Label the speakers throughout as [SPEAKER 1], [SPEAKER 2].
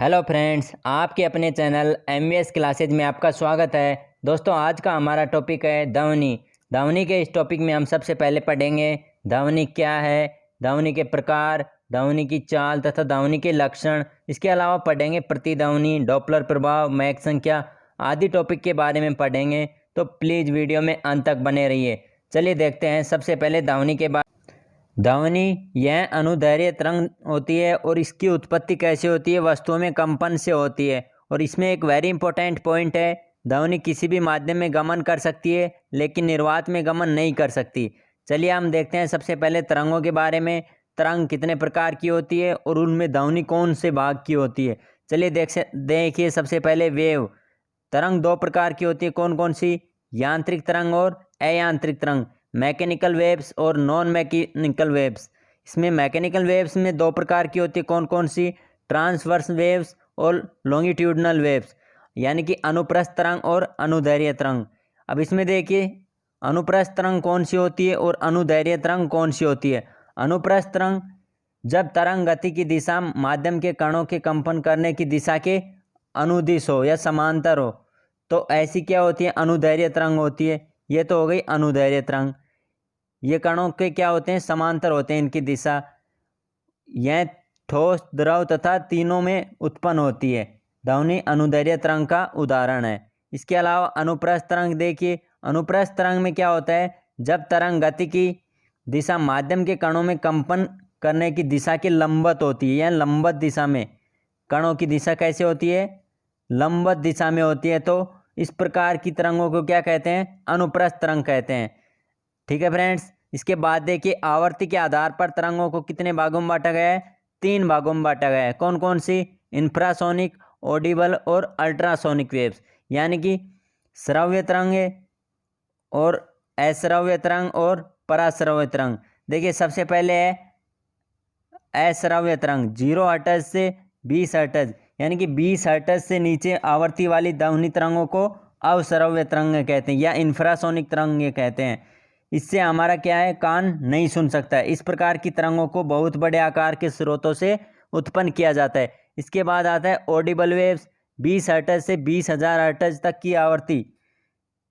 [SPEAKER 1] Hello friends, आपके अपने channel MVS classes में आपका स्वागत है। दोस्तों, आज का हमारा टॉपिक है ध्वनि। ध्वनि के इस टॉपिक में हम सबसे पहले पढ़ेंगे ध्वनि क्या है, ध्वनि के प्रकार, ध्वनि की चाल तथा ध्वनि के लक्षण। इसके अलावा पढ़ेंगे प्रतिध्वनि, डॉपलर प्रभाव, मैक संख्या आदि टॉपिक के बारे में पढ़ेंगे। तो प्लीज़ वीडियो में अंत तक बने रहिए। चलिए देखते हैं सबसे पहले ध्वनि के बारे। ध्वनि यह अनुदैर्घ्य तरंग होती है और इसकी उत्पत्ति कैसे होती है? वस्तुओं में कंपन से होती है। और इसमें एक वेरी इंपॉर्टेंट पॉइंट है, ध्वनि किसी भी माध्यम में गमन कर सकती है लेकिन निर्वात में गमन नहीं कर सकती। चलिए हम देखते हैं सबसे पहले तरंगों के बारे में। तरंग कितने प्रकार की होती है और उनमें ध्वनि कौन से भाग की होती है? चलिए देखिए सबसे पहले वेव। तरंग दो प्रकार की होती है, कौन कौन सी? यांत्रिक तरंग और अयांत्रिक तरंग, मैकेनिकल वेव्स और नॉन मैकेनिकल वेव्स। इसमें मैकेनिकल वेव्स में दो प्रकार की होती है, कौन कौन सी? ट्रांसवर्स वेव्स और लॉन्गिट्यूडनल वेव्स, यानी कि अनुप्रस्थ तरंग और अनुदैर्घ्य तरंग। अब इसमें देखिए अनुप्रस्थ तरंग कौन सी होती है और अनुदैर्घ्य तरंग कौन सी होती है। अनुप्रस्थ तरंग जब तरंग गति की दिशा माध्यम के कणों के कंपन करने की दिशा के अनुदिश हो या समांतर हो तो ऐसी क्या होती है? अनुदैर्घ्य तरंग होती है। ये तो हो गई अनुदैर्घ्य तरंग। ये कणों के क्या होते हैं? समांतर होते हैं इनकी दिशा। यह ठोस, द्रव तथा तीनों में उत्पन्न होती है। ध्वनि अनुदैर्घ्य तरंग का उदाहरण है। इसके अलावा अनुप्रस्थ तरंग देखिए। अनुप्रस्थ तरंग में क्या होता है? जब तरंग गति की दिशा माध्यम के कणों में कंपन करने की दिशा के लंबवत होती है या लंबवत दिशा में। कणों की दिशा कैसे होती है? लंबवत दिशा में होती है। तो इस प्रकार की तरंगों को क्या कहते हैं? अनुप्रस्थ तरंग कहते हैं। ठीक है फ्रेंड्स। इसके बाद देखिए आवर्ती के आधार पर तरंगों को कितने भागों में बांटा गया है? 3 भागों में बांटा गया है। कौन कौन सी? इंफ्रासोनिक, ऑडिबल और अल्ट्रासोनिक वेव्स, यानी कि श्रव्य तरंग और अश्रव्य तरंग और पराश्रव्य तरंग। देखिए सबसे पहले है अश्रव्य तरंग, 0 हर्ट्ज से 20 हर्ट्ज, यानी कि 20 हर्ट्ज से नीचे आवर्ती वाली ध्वनि तरंगों को अश्रव्य तरंग कहते हैं या इंफ्रासोनिक तरंग कहते हैं। इससे हमारा क्या है? कान नहीं सुन सकता है। इस प्रकार की तरंगों को बहुत बड़े आकार के स्रोतों से उत्पन्न किया जाता है। इसके बाद आता है ऑडिबल वेव्स, 20 हर्ट्ज से 20,000 हर्ट्ज तक की आवृत्ति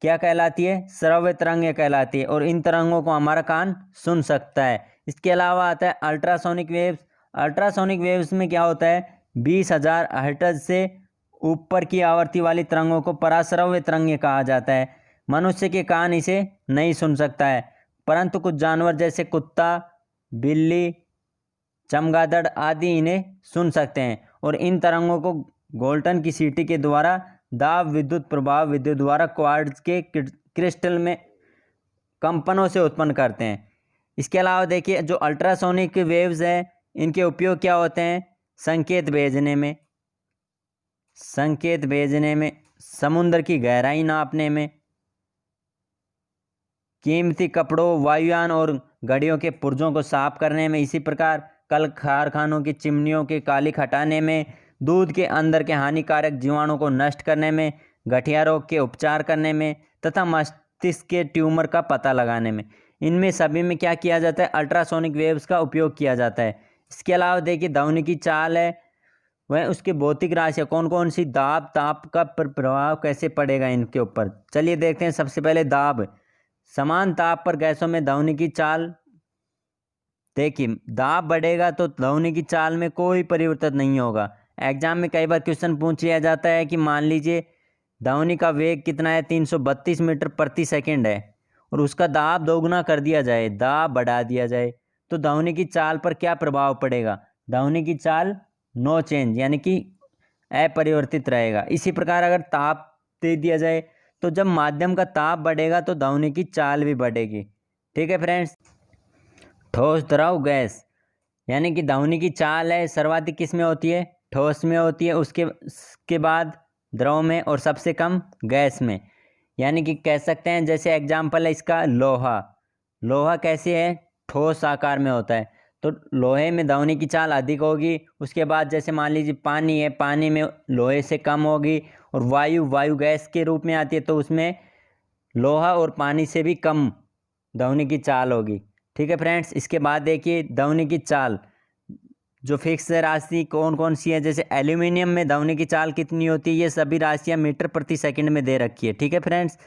[SPEAKER 1] क्या कहलाती है? श्रव्य तरंग कहलाती है और इन तरंगों को हमारा कान सुन सकता है। इसके अलावा आता है अल्ट्रासोनिक वेव्स। अल्ट्रासोनिक वेव्स में क्या होता है? 20,000 हर्ट्ज से ऊपर की आवृत्ति वाली तरंगों को पराश्रव्य तरंग कहा जाता है। मनुष्य के कान इसे नहीं सुन सकता है, परंतु कुछ जानवर जैसे कुत्ता, बिल्ली, चमगादड़ आदि इन्हें सुन सकते हैं। और इन तरंगों को गोल्टन की सीटी के द्वारा दाब विद्युत प्रभाव विद्युत द्वारा क्वार्ट्ज के क्रिस्टल में कंपनों से उत्पन्न करते हैं। इसके अलावा देखिए जो अल्ट्रासोनिक वेव्स हैं इनके उपयोग क्या होते हैं? संकेत भेजने में, समुद्र की गहराई नापने में, कीमती कपड़ों, वायुयान और घड़ियों के पुर्जों को साफ करने में, इसी प्रकार कल कारखानों की चिमनियों के कालिख हटाने में, दूध के अंदर के हानिकारक जीवाणु को नष्ट करने में, गठिया रोग के उपचार करने में तथा मस्तिष्क के ट्यूमर का पता लगाने में। इनमें सभी में क्या किया जाता है? अल्ट्रासोनिक वेव्स का उपयोग किया जाता है। इसके अलावा देखिए ध्वनि की चाल है वह उसके भौतिक राशियाँ कौन कौन सी? दाब, ताप का प्रभाव कैसे पड़ेगा इनके ऊपर? चलिए देखते हैं। सबसे पहले दाब। समान ताप पर गैसों में ध्वनि की चाल, देखिए दाब बढ़ेगा तो ध्वनि की चाल में कोई परिवर्तन नहीं होगा। एग्जाम में कई बार क्वेश्चन पूछ लिया जाता है कि मान लीजिए ध्वनि का वेग कितना है? 332 मीटर प्रति सेकंड है और उसका दाब दोगुना कर दिया जाए, दाब बढ़ा दिया जाए, तो ध्वनि की चाल पर क्या प्रभाव पड़ेगा? ध्वनि की चाल नो चेंज, यानी कि अपरिवर्तित रहेगा। इसी प्रकार अगर ताप दे दिया जाए तो जब माध्यम का ताप बढ़ेगा तो ध्वनि की चाल भी बढ़ेगी। ठीक है फ्रेंड्स। ठोस, द्रव, गैस, यानी कि ध्वनि की चाल है सर्वाधिक किस में होती है? ठोस में होती है, उसके बाद द्रव में और सबसे कम गैस में। यानी कि कह सकते हैं जैसे एग्जाम्पल है इसका लोहा। लोहा कैसे है? ठोस आकार में होता है, तो लोहे में ध्वनि की चाल अधिक होगी। उसके बाद जैसे मान लीजिए पानी है, पानी में लोहे से कम होगी। और वायु गैस के रूप में आती है तो उसमें लोहा और पानी से भी कम ध्वनि की चाल होगी। ठीक है फ्रेंड्स। इसके बाद देखिए ध्वनि की चाल, जो फिक्स राशि कौन कौन सी है, जैसे एल्यूमिनियम में ध्वनि की चाल कितनी होती है, ये सभी राशियाँ मीटर प्रति सेकंड में दे रखी है। ठीक है फ्रेंड्स,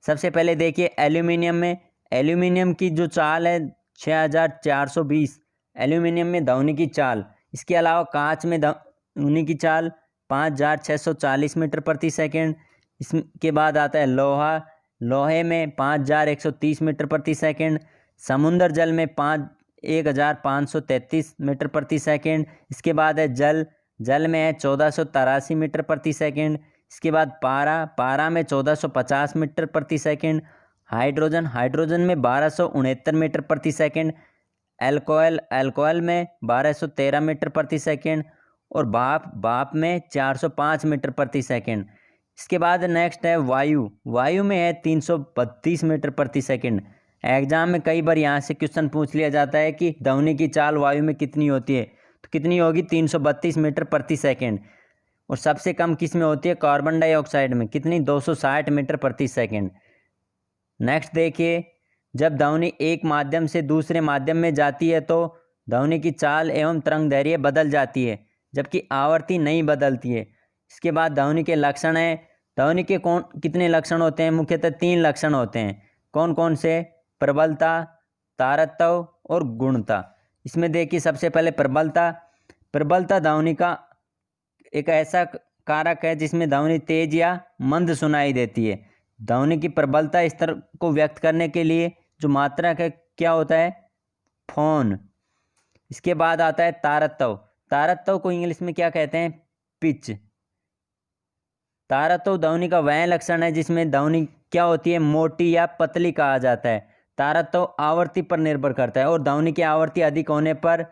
[SPEAKER 1] सबसे पहले देखिए एल्यूमिनियम में, एल्यूमिनियम की जो चाल है 6420 एल्यूमिनियम में ध्वनि की चाल। इसके अलावा कांच में ध्वनि की चाल 5640 मीटर प्रति सेकंड। इसके बाद आता है लोहा, लोहे में 5130 मीटर प्रति सेकंड। समुद्र जल में 1533 मीटर प्रति सेकंड। इसके बाद है जल, जल में है 1483 मीटर प्रति सेकंड। इसके बाद पारा, पारा में 1450 मीटर प्रति सेकंड। हाइड्रोजन, हाइड्रोजन में 1269 मीटर प्रति सेकंड। एल्कोहल, एल्कोहल में 1213 मीटर प्रति सेकंड। और भाप, भाप में 405 मीटर प्रति सेकंड। इसके बाद नेक्स्ट है वायु, वायु में है 332 मीटर प्रति सेकंड। एग्जाम में कई बार यहाँ से क्वेश्चन पूछ लिया जाता है कि ध्वनि की चाल वायु में कितनी होती है, तो कितनी होगी 332 मीटर प्रति सेकंड। और सबसे कम किस में होती है, कार्बन डाइऑक्साइड में, कितनी 260 मीटर प्रति सेकंड। नेक्स्ट देखिए, जब ध्वनि एक माध्यम से दूसरे माध्यम में जाती है तो ध्वनि की चाल एवं तरंग दैर्घ्य बदल जाती है, जबकि आवृत्ति नहीं बदलती है। इसके बाद ध्वनि के लक्षण है, ध्वनि के कितने लक्षण होते हैं, मुख्यतः 3 लक्षण होते हैं। कौन कौन से, प्रबलता, तारतव और गुणता। इसमें देखिए सबसे पहले प्रबलता, प्रबलता ध्वनि का एक ऐसा कारक है जिसमें ध्वनि तेज या मंद सुनाई देती है। ध्वनि की प्रबलता स्तर को व्यक्त करने के लिए जो मात्रक है क्या होता है, फोन। इसके बाद आता है तारतव, तारतव को इंग्लिश में क्या कहते हैं, पिच। तारतव ध्वनि का वह लक्षण है जिसमें ध्वनि क्या होती है, मोटी या पतली कहा जाता है। तारतव आवृत्ति पर निर्भर करता है और ध्वनि की आवृत्ति अधिक होने पर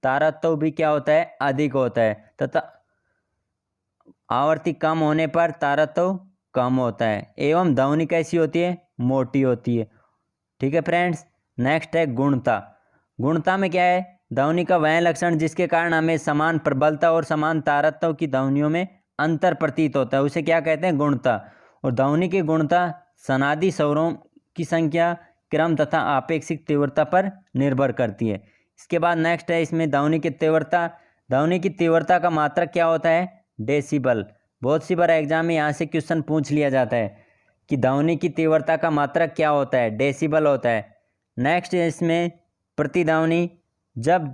[SPEAKER 1] तारतव भी क्या होता है, अधिक होता है, तथा आवृत्ति कम होने पर तारतव कम होता है। एवं ध्वनि कैसी होती है, मोटी होती है। ठीक है फ्रेंड्स, नेक्स्ट है गुणता। गुणता में क्या है, ध्वनि का वह लक्षण जिसके कारण हमें समान प्रबलता और समान तारतव की ध्वनियों में अंतर प्रतीत होता है, उसे क्या कहते हैं, गुणता। और ध्वनि की गुणता सनादी स्वरों की संख्या, क्रम तथा आपेक्षिक तीव्रता पर निर्भर करती है। इसके बाद नेक्स्ट है इसमें ध्वनि की तीव्रता। ध्वनि की तीव्रता का मात्रक क्या होता है, डेसिबल। बहुत सी बार एग्जाम में यहाँ से क्वेश्चन पूछ लिया जाता है कि ध्वनि की तीव्रता का मात्रक क्या होता है, डेसिबल होता है। नेक्स्ट है इसमें प्रतिध्वनि। जब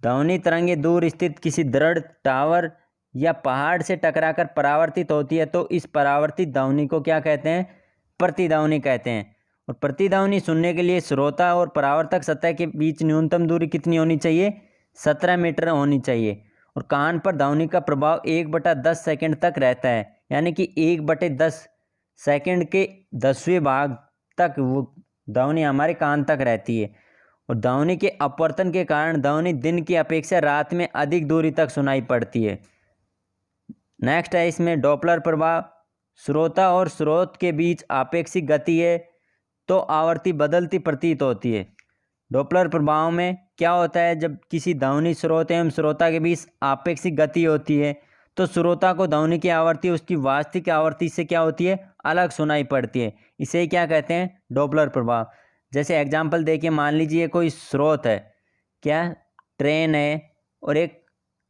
[SPEAKER 1] ध्वनि तरंगे दूर स्थित किसी दृढ़ टावर या पहाड़ से टकराकर परावर्तित होती है तो इस परावर्तित ध्वनि को क्या कहते हैं, प्रतिध्वनि कहते हैं। और प्रतिध्वनि सुनने के लिए श्रोता और परावर्तक सतह के बीच न्यूनतम दूरी कितनी होनी चाहिए, 17 मीटर होनी चाहिए। और कान पर ध्वनि का प्रभाव 1/10 सेकंड तक रहता है, यानी कि 1/10 सेकंड के 10वें भाग तक वो ध्वनि हमारे कान तक रहती है। और ध्वनि के अपवर्तन के कारण ध्वनि दिन की अपेक्षा रात में अधिक दूरी तक सुनाई पड़ती है। नेक्स्ट है इसमें डॉपलर प्रभाव। श्रोता और स्रोत के बीच आपेक्षिक गति है तो आवृत्ति बदलती प्रतीत होती है। डॉपलर प्रभाव में क्या होता है, जब किसी ध्वनि स्रोत एवं श्रोता के बीच आपेक्षिक गति होती है तो श्रोता को ध्वनि की आवृत्ति उसकी वास्तविक आवृत्ति से क्या होती है, अलग सुनाई पड़ती है। इसे क्या कहते हैं, डॉपलर प्रभाव। जैसे एग्जाम्पल देखिए, मान लीजिए कोई स्रोत है, क्या ट्रेन है, और एक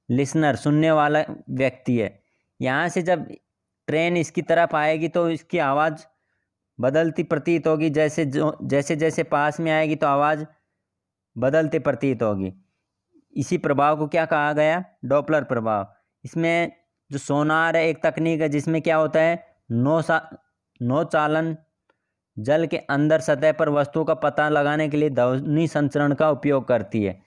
[SPEAKER 1] लिसनर सुनने वाला व्यक्ति है। यहाँ से जब ट्रेन इसकी तरफ आएगी तो इसकी आवाज़ बदलती प्रतीत होगी, जैसे जैसे पास में आएगी तो आवाज़ बदलते प्रतीत होगी। इसी प्रभाव को क्या कहा गया, डॉपलर प्रभाव। इसमें जो सोनार है एक तकनीक है जिसमें क्या होता है, नौचालन जल के अंदर सतह पर वस्तुओं का पता लगाने के लिए ध्वनि संचरण का उपयोग करती है।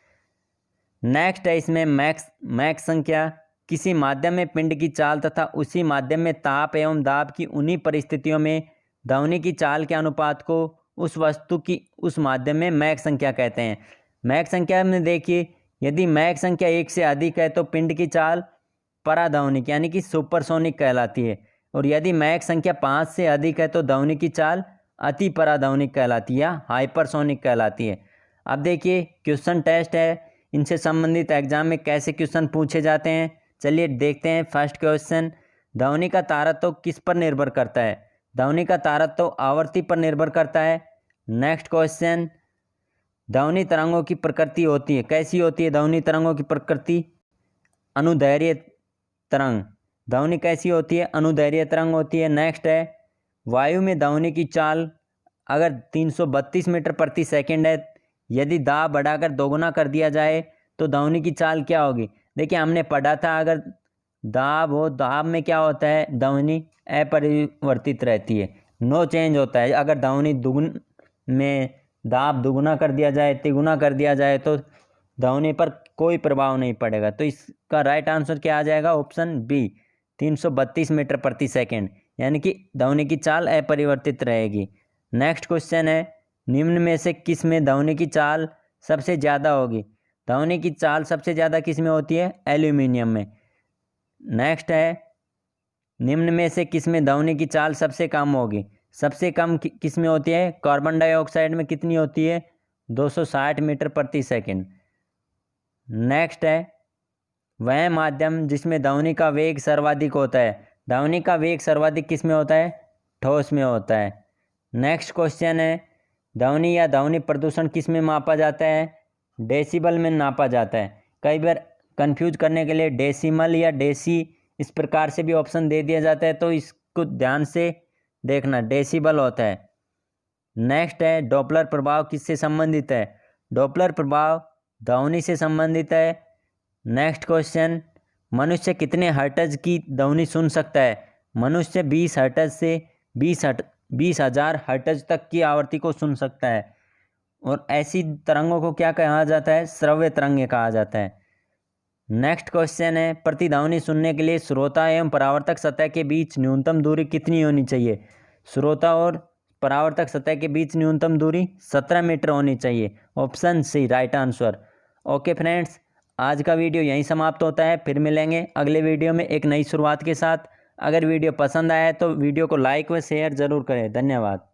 [SPEAKER 1] नेक्स्ट है इसमें मैक संख्या। किसी माध्यम में पिंड की चाल तथा उसी माध्यम में ताप एवं दाब की उन्हीं परिस्थितियों में ध्वनि की चाल के अनुपात को उस वस्तु की उस माध्यम में मैक संख्या कहते हैं। मैक संख्या में देखिए, यदि मैक संख्या 1 से अधिक है तो पिंड की चाल पराध्वनिक यानी कि सुपरसोनिक कहलाती है, और यदि मैक संख्या 5 से अधिक है तो ध्वनि की चाल अति पराध्वनिक कहलाती है या हाइपरसोनिक कहलाती है। अब देखिए क्वेश्चन टेस्ट है, इनसे संबंधित एग्जाम में कैसे क्वेश्चन पूछे जाते हैं, चलिए देखते हैं। फर्स्ट क्वेश्चन, ध्वनि का तारतम्य किस पर निर्भर करता है? ध्वनि का तारतम्य आवृत्ति पर निर्भर करता है। नेक्स्ट क्वेश्चन, ध्वनि तरंगों की प्रकृति होती है, कैसी होती है ध्वनि तरंगों की प्रकृति? अनुदैर्घ्य तरंग। ध्वनि कैसी होती है? अनुदैर्घ्य तरंग होती है। नेक्स्ट है वायु में ध्वनि की चाल अगर 332 मीटर प्रति सेकंड है, यदि दाब बढ़ाकर दोगुना कर दिया जाए तो ध्वनि की चाल क्या होगी? देखिए हमने पढ़ा था अगर दाब हो, दाब में क्या होता है? ध्वनि अपरिवर्तित रहती है, नो चेंज होता है। अगर ध्वनि दुगुन में दाब दुगुना कर दिया जाए, तिगुना कर दिया जाए तो ध्वनि पर कोई प्रभाव नहीं पड़ेगा। तो इसका राइट आंसर क्या आ जाएगा? ऑप्शन बी 332 मीटर प्रति सेकंड, यानी कि ध्वनि की चाल अपरिवर्तित रहेगी। नेक्स्ट क्वेश्चन है निम्न में से किस में ध्वनि की चाल सबसे ज़्यादा होगी? ध्वनि की चाल सबसे ज़्यादा किस में होती है? एल्यूमिनियम में। नेक्स्ट है निम्न में से किस में ध्वनि की चाल सबसे कम होगी? सबसे कम किस में होती है? कार्बन डाइऑक्साइड में कितनी होती है? 260 मीटर प्रति सेकंड। नेक्स्ट है वह माध्यम जिसमें ध्वनि का वेग सर्वाधिक होता है। ध्वनि का वेग सर्वाधिक किस में होता है? ठोस में होता है। नेक्स्ट क्वेश्चन है ध्वनि या ध्वनि प्रदूषण किस में मापा जाता है? डेसिबल में नापा जाता है। कई बार कंफ्यूज करने के लिए डेसिमल या डेसी इस प्रकार से भी ऑप्शन दे दिया जाता है, तो इसको ध्यान से देखना, डेसिबल होता है। नेक्स्ट है डॉपलर प्रभाव किससे संबंधित है? डॉपलर प्रभाव ध्वनि से संबंधित है। नेक्स्ट क्वेश्चन मनुष्य कितने हर्ट्ज की ध्वनि सुन सकता है? मनुष्य 20 हर्ट्ज से 20,000 हर्ट्ज तक की आवृत्ति को सुन सकता है, और ऐसी तरंगों को क्या कहा जाता है? श्रव्य तरंगें कहा जाता है। नेक्स्ट क्वेश्चन है प्रतिध्वनि सुनने के लिए श्रोता एवं परावर्तक सतह के बीच न्यूनतम दूरी कितनी होनी चाहिए? श्रोता और परावर्तक सतह के बीच न्यूनतम दूरी 17 मीटर होनी चाहिए। Option C right answer. Okay friends, आज का वीडियो यहीं समाप्त होता है। फिर मिलेंगे अगले वीडियो में एक नई शुरुआत के साथ। अगर वीडियो पसंद आया है तो वीडियो को लाइक व शेयर ज़रूर करें। धन्यवाद।